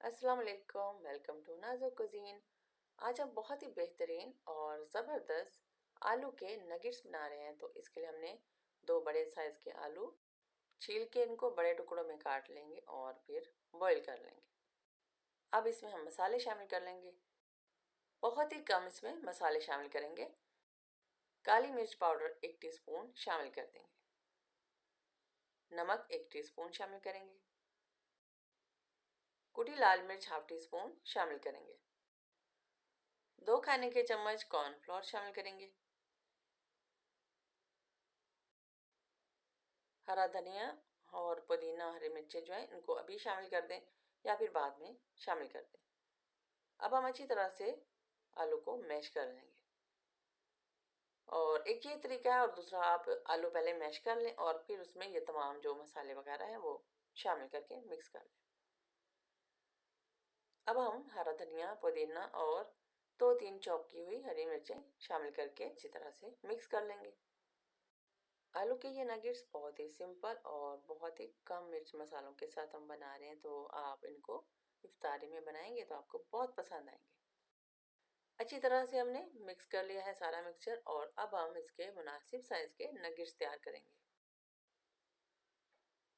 अस्सलाम वालेकुम, welcome to नाज़ो cuisine. आज हम बहुत ही बेहतरीन और ज़बरदस्त आलू के नगेट्स बना रहे हैं। तो इसके लिए हमने दो बड़े साइज़ के आलू छील के इनको बड़े टुकड़ों में काट लेंगे और फिर बॉईल कर लेंगे। अब इसमें हम मसाले शामिल कर लेंगे। बहुत ही कम इसमें मसाले शामिल करेंगे। काली मिर्च पाउडर 1 टीस्पून शामिल कर देंगे। नमक 1 टीस्पून शामिल करेंगे। कुटी लाल मिर्च हाफ टी स्पून शामिल करेंगे। 2 खाने के चम्मच कॉर्नफ्लोर शामिल करेंगे। हरा धनिया और पुदीना, हरी मिर्चें जो है इनको अभी शामिल कर दें या फिर बाद में शामिल कर दें। अब हम अच्छी तरह से आलू को मैश कर लेंगे। और एक ये तरीका है, और दूसरा आप आलू पहले मैश कर लें और फिर उसमें ये तमाम जो मसाले वगैरह हैं वो शामिल करके मिक्स कर लें। अब हम हरा धनिया, पुदीना और 2-3 चॉप की हुई हरी मिर्चें शामिल करके अच्छी तरह से मिक्स कर लेंगे। आलू के ये नगेट्स बहुत ही सिंपल और बहुत ही कम मिर्च मसालों के साथ हम बना रहे हैं, तो आप इनको इफ्तारी में बनाएंगे तो आपको बहुत पसंद आएंगे। अच्छी तरह से हमने मिक्स कर लिया है सारा मिक्सचर, और अब हम इसके मुनासिब साइज के नगेट्स तैयार करेंगे।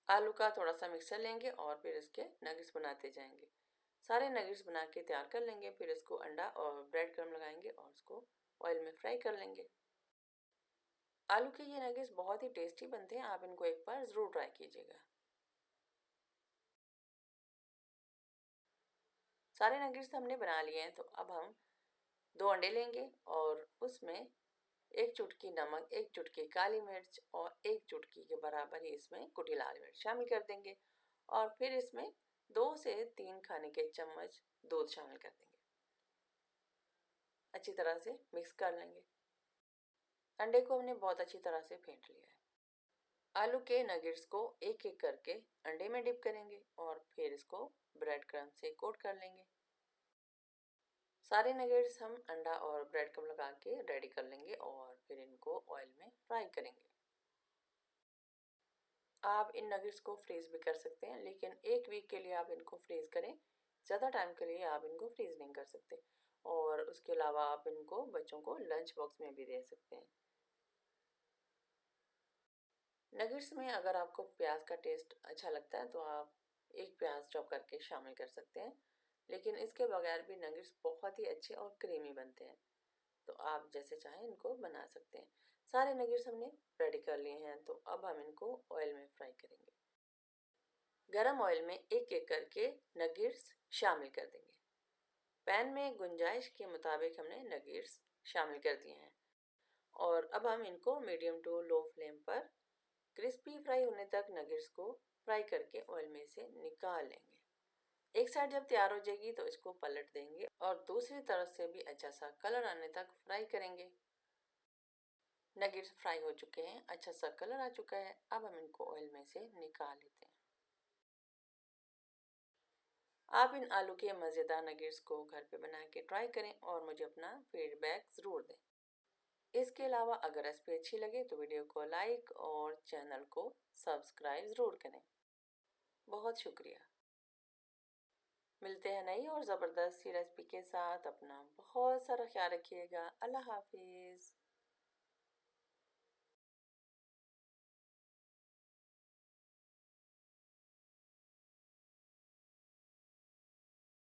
आलू का थोड़ा सा मिक्सचर लेंगे और फिर इसके नगेट्स बनाते जाएंगे। सारे नगेट्स बना के तैयार कर लेंगे। फिर इसको अंडा और ब्रेड क्रम्ब लगाएंगे और उसको ऑयल में फ्राई कर लेंगे। आलू के ये नगेट्स बहुत ही टेस्टी बनते हैं, आप इनको एक बार ज़रूर ट्राई कीजिएगा। सारे नगेट्स हमने बना लिए हैं, तो अब हम 2 अंडे लेंगे और उसमें 1 चुटकी नमक, 1 चुटकी काली मिर्च और 1 चुटकी के बराबर ही इसमें कुटी लाल मिर्च शामिल कर देंगे। और फिर इसमें 2 से 3 खाने के चम्मच दूध शामिल कर देंगे। अच्छी तरह से मिक्स कर लेंगे। अंडे को हमने बहुत अच्छी तरह से फेंट लिया है। आलू के नगेट्स को एक एक करके अंडे में डिप करेंगे और फिर इसको ब्रेड क्रम्ब से कोट कर लेंगे। सारे नगेट्स हम अंडा और ब्रेड क्रम्ब लगा के रेडी कर लेंगे और फिर इनको ऑयल में फ्राई करेंगे। आप इन नगेट्स को फ्रीज भी कर सकते हैं, लेकिन 1 वीक के लिए आप इनको फ्रीज करें। ज़्यादा टाइम के लिए आप इनको फ्रीज नहीं कर सकते। और उसके अलावा आप इनको बच्चों को लंच बॉक्स में भी दे सकते हैं। नगेट्स में अगर आपको प्याज का टेस्ट अच्छा लगता है तो आप 1 प्याज चॉप करके शामिल कर सकते हैं, लेकिन इसके बगैर भी नगेट्स बहुत ही अच्छे और क्रीमी बनते हैं। तो आप जैसे चाहें इनको बना सकते हैं। सारे नगेट्स हमने रेडी कर लिए हैं, तो अब हम इनको ऑयल में फ्राई करेंगे। गरम ऑयल में एक एक करके नगेट्स शामिल कर देंगे। पैन में गुंजाइश के मुताबिक हमने नगेट्स शामिल कर दिए हैं, और अब हम इनको मीडियम टू लो फ्लेम पर क्रिस्पी फ्राई होने तक नगेट्स को फ्राई करके ऑयल में से निकाल लेंगे। एक साइड जब तैयार हो जाएगी तो इसको पलट देंगे और दूसरी तरफ से भी अच्छा सा कलर आने तक फ्राई करेंगे। नगेट्स फ्राई हो चुके हैं, अच्छा सा कलर आ चुका है। अब हम इनको ऑयल में से निकाल लेते हैं। आप इन आलू के मज़ेदार नगेट्स को घर पे बना के ट्राई करें और मुझे अपना फीडबैक ज़रूर दें। इसके अलावा अगर रेसिपी अच्छी लगे तो वीडियो को लाइक और चैनल को सब्सक्राइब ज़रूर करें। बहुत शुक्रिया। मिलते हैं नई और ज़बरदस्त सी रेसिपी के साथ। अपना बहुत सारा ख्याल रखिएगा। अल्लाह हाफिज़।